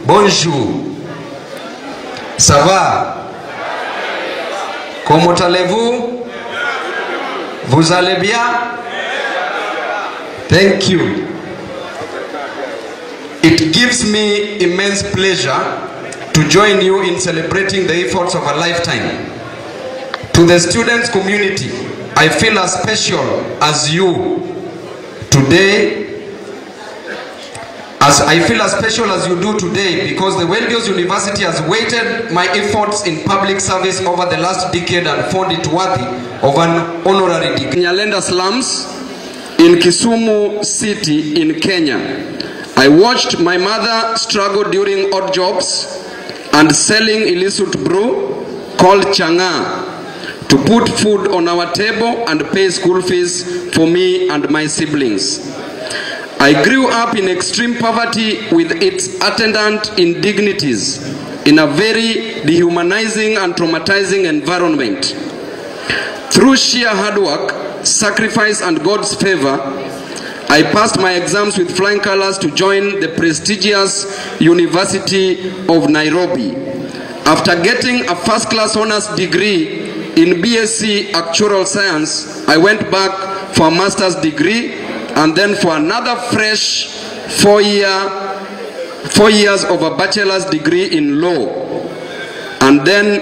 Bonjour. Ça va? Comment allez-vous? Vous allez bien? Thank you. It gives me immense pleasure to join you in celebrating the efforts of a lifetime. To the students community, I feel as special as you today, I feel as special as you do today, because the Weldios University has weighted my efforts in public service over the last decade and found it worthy of an honorary degree. Nyalenda slums in Kisumu City in Kenya, I watched my mother struggle during odd jobs and selling illicit brew called changa to put food on our table and pay school fees for me and my siblings. I grew up in extreme poverty with its attendant indignities in a very dehumanizing and traumatizing environment. Through sheer hard work, sacrifice and God's favor, I passed my exams with flying colors to join the prestigious University of Nairobi. After getting a first-class honors degree in BSc Actuarial Science, I went back for a master's degree and then for another fresh 4 years of a bachelor's degree in law, and then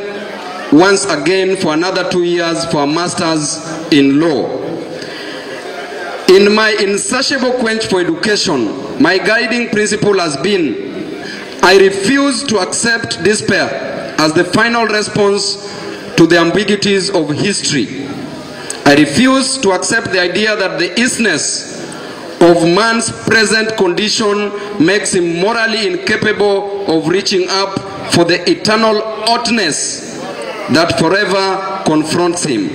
once again for another 2 years for a master's in law. In my insatiable quench for education, my guiding principle has been, I refuse to accept despair as the final response to the ambiguities of history. I refuse to accept the idea that the isness of man's present condition makes him morally incapable of reaching up for the eternal oughtness that forever confronts him.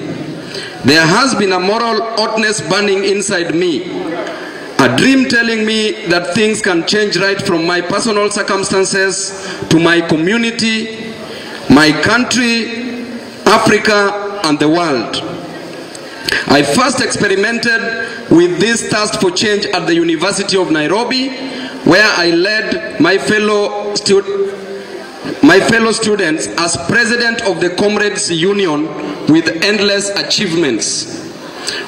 There has been a moral oughtness burning inside me, a dream telling me that things can change right from my personal circumstances to my community, my country, Africa, and the world. I first experimented with this thirst for change at the University of Nairobi, where I led my fellow students as president of the Comrades Union with endless achievements.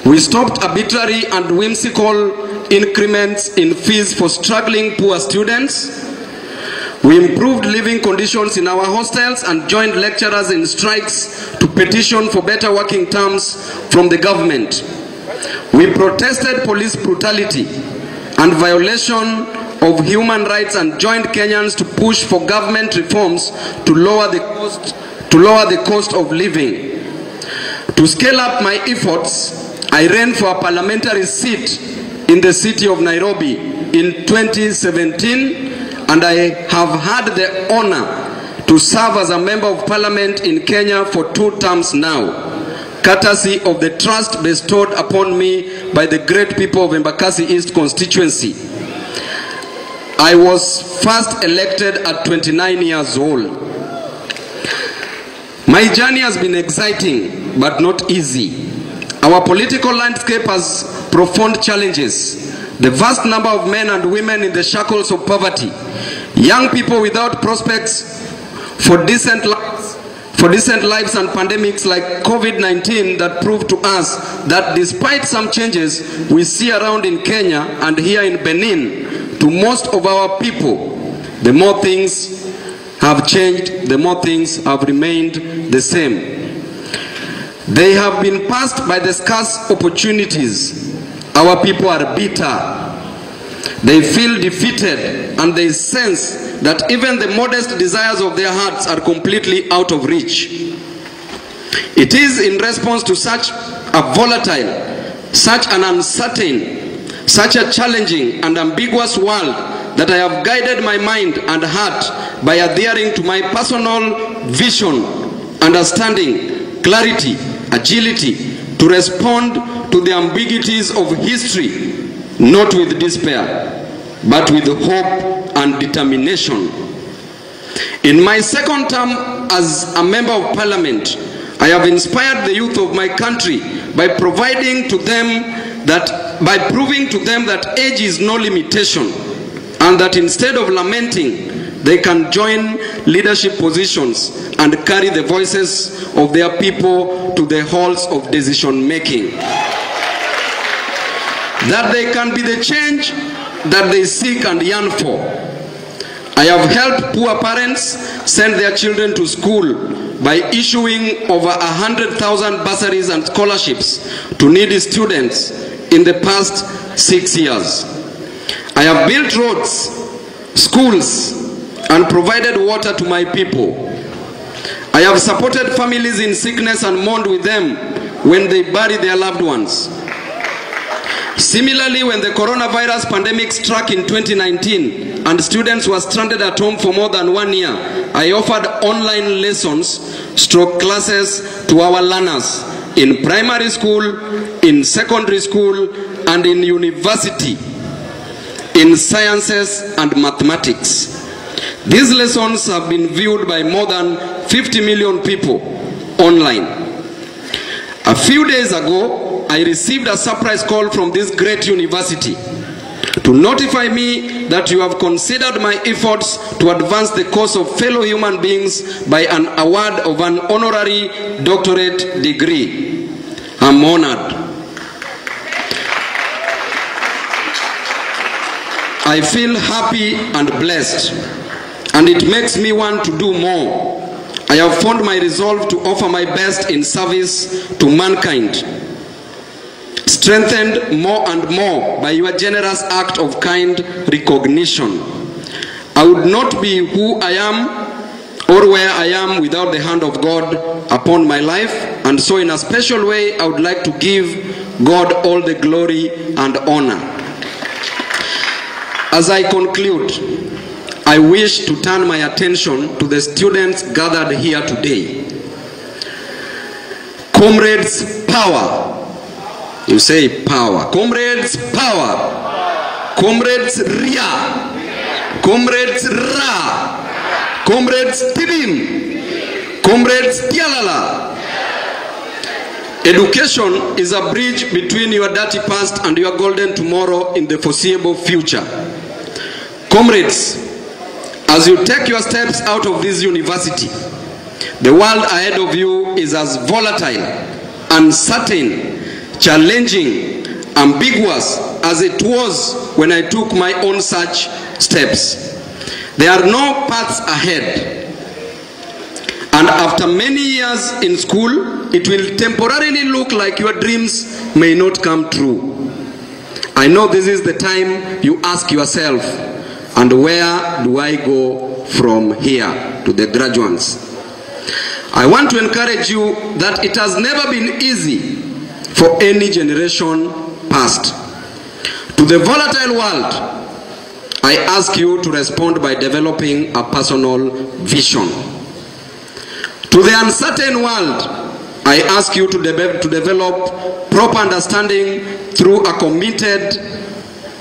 We stopped arbitrary and whimsical increments in fees for struggling poor students. We improved living conditions in our hostels and joined lecturers in strikes to petition for better working terms from the government. We protested police brutality and violation of human rights and joined Kenyans to push for government reforms to lower the cost of living. To scale up my efforts, I ran for a parliamentary seat in the city of Nairobi in 2017, and I have had the honor to serve as a member of parliament in Kenya for 2 terms now, courtesy of the trust bestowed upon me by the great people of Embakasi East constituency. I was first elected at 29 years old. My journey has been exciting but not easy. Our political landscape has profound challenges. The vast number of men and women in the shackles of poverty, young people without prospects for decent lives and pandemics like COVID-19 that prove to us that despite some changes we see around in Kenya and here in Benin, to most of our people, the more things have changed, the more things have remained the same. They have been passed by the scarce opportunities. Our people are bitter. They feel defeated, and they sense that even the modest desires of their hearts are completely out of reach. It is in response to such a volatile, such an uncertain, such a challenging and ambiguous world that I have guided my mind and heart by adhering to my personal vision, understanding, clarity, agility, to respond to the ambiguities of history, not with despair, but with hope and determination. In my second term as a member of parliament, I have inspired the youth of my country by proving to them that age is no limitation, and that instead of lamenting, they can join leadership positions and carry the voices of their people to the halls of decision making. That they can be the change that they seek and yearn for. I have helped poor parents send their children to school by issuing over 100,000 bursaries and scholarships to needy students in the past 6 years. I have built roads, schools, and provided water to my people. I have supported families in sickness and mourned with them when they bury their loved ones. Similarly, when the coronavirus pandemic struck in 2019 and students were stranded at home for more than 1 year, I offered online lessons, classes to our learners in primary school, in secondary school, and in university, in sciences and mathematics. These lessons have been viewed by more than 50 million people online. A few days ago, I received a surprise call from this great university to notify me that you have considered my efforts to advance the cause of fellow human beings by an award of an honorary doctorate degree. I'm honored. I feel happy and blessed, and it makes me want to do more. I have formed my resolve to offer my best in service to mankind, strengthened more and more by your generous act of kind recognition. I would not be who I am or where I am without the hand of God upon my life, and so in a special way I would like to give God all the glory and honor. As I conclude, I wish to turn my attention to the students gathered here today. Comrades, power. You say power. Comrades, power. Comrades, ria. Comrades, ra. Comrades, tibim. Comrades, tialala. Education is a bridge between your dirty past and your golden tomorrow in the foreseeable future. Comrades, as you take your steps out of this university, the world ahead of you is as volatile, uncertain, challenging, ambiguous as it was when I took my own such steps. There are no paths ahead. And after many years in school, it will temporarily look like your dreams may not come true. I know this is the time you ask yourself, and where do I go from here to the graduates? I want to encourage you that it has never been easy for any generation past. To the volatile world, I ask you to respond by developing a personal vision. To the uncertain world, I ask you to develop proper understanding through a committed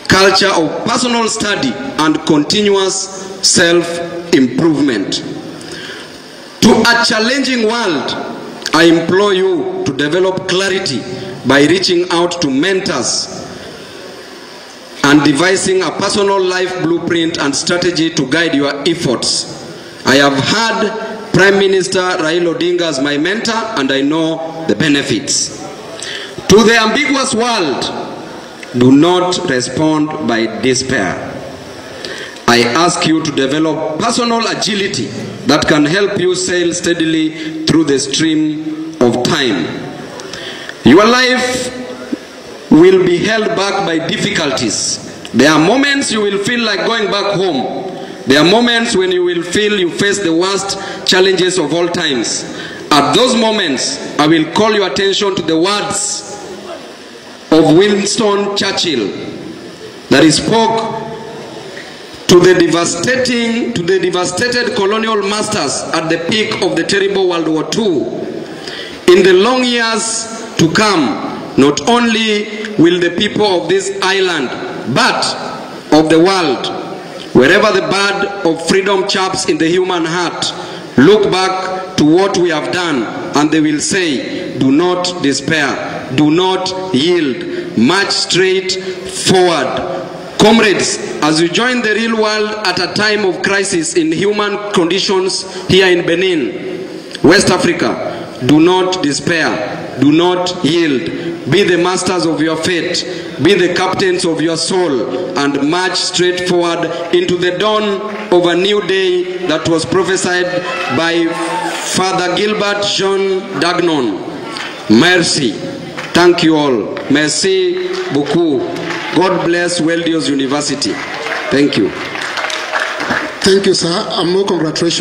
culture of personal study and continuous self-improvement. To a challenging world, I implore you to develop clarity by reaching out to mentors and devising a personal life blueprint and strategy to guide your efforts. I have had Prime Minister Raila Odinga as my mentor, and I know the benefits. To the ambiguous world, do not respond by despair. I ask you to develop personal agility that can help you sail steadily through the stream of time. Your life will be held back by difficulties. There are moments you will feel like going back home. There are moments when you will feel you face the worst challenges of all times. At those moments, I will call your attention to the words of Winston Churchill that he spoke to the devastated colonial masters at the peak of the terrible World War II. In the long years to come, not only will the people of this island, but of the world, wherever the bird of freedom chirps in the human heart, look back to what we have done, and they will say, do not despair, do not yield, march straight forward, Comrades, as you join the real world at a time of crisis in human conditions here in Benin, West Africa, do not despair, do not yield. Be the masters of your fate, be the captains of your soul, and march straight forward into the dawn of a new day that was prophesied by Father Gilbert Jean Dagnon. Merci. Thank you all. Merci beaucoup. God bless Weldios University. Thank you. Thank you, sir, and more congratulations.